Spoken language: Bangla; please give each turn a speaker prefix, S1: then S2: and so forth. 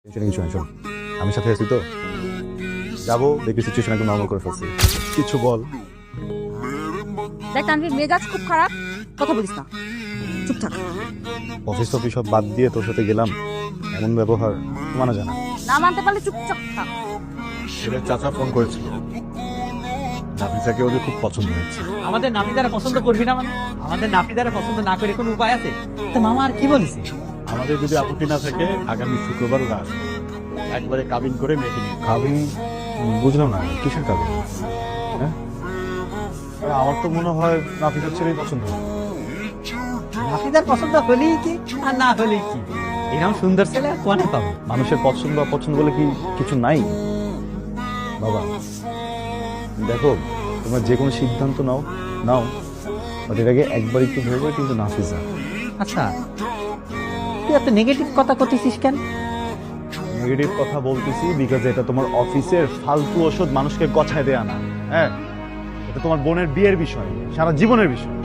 S1: টেনশনে কিছু নাই, শোন আমি সাথে আছি তো, যাবো দেখবি সিচুয়েশন একদম নর্মাল করে ফেলছি। কিছু বল।
S2: দেখ তানভীর, মেজাজ খুব খারাপ, কথা বলিস না, চুপ থাক।
S1: অফিস সব বাদ দিয়ে তোর সাথে গেলাম, এমন ব্যবহার মানা জানা।
S2: না মানতে পারলে চুপচাপ থাক।
S1: ছেলের চাচা ফোন করেছিল, নাফিসাকে ওদের খুব পছন্দ হয়েছে।
S3: আমাদের নাপিদারা পছন্দ করবি না মানে? আমাদের নাপিদারা পছন্দ না করে কোনো উপায় আছে? তো মামা আর কি বলিস?
S1: আমাদের যদি আপত্তি না থাকে আগামী শুক্রবার ওরা আসবে, একবারে কাবিন করে মেয়েকে নিয়ে। কাবিন? বুঝলাম না, কিসের কাবিন? হ্যাঁ, আমার তো মনে হয় নাফিসার ছেলেই পছন্দ হয়।
S3: নাপিদার পছন্দ হলেই কি আর না হলেই কি? এরকম সুন্দর ছেলে আর কোনে পাবো?
S1: মানুষের পছন্দ অপছন্দ বলে কি কিছু নাই বাবা? দেখো, তোমরা যে কোনো সিদ্ধান্ত নাও নাও, বাট এর আগে একবার একটু ভেবে কিন্তু নাফিসা।
S3: আচ্ছা, তুই এত নেগেটিভ কথা করতেছিস কেন?
S1: নেগেটিভ কথা বলতেছি বিকজ এটা তোমার অফিসের ফালতু ওষুধ মানুষকে গছায় দেয়া না। হ্যাঁ, এটা তোমার বোনের বিয়ের বিষয়, সারা জীবনের বিষয়।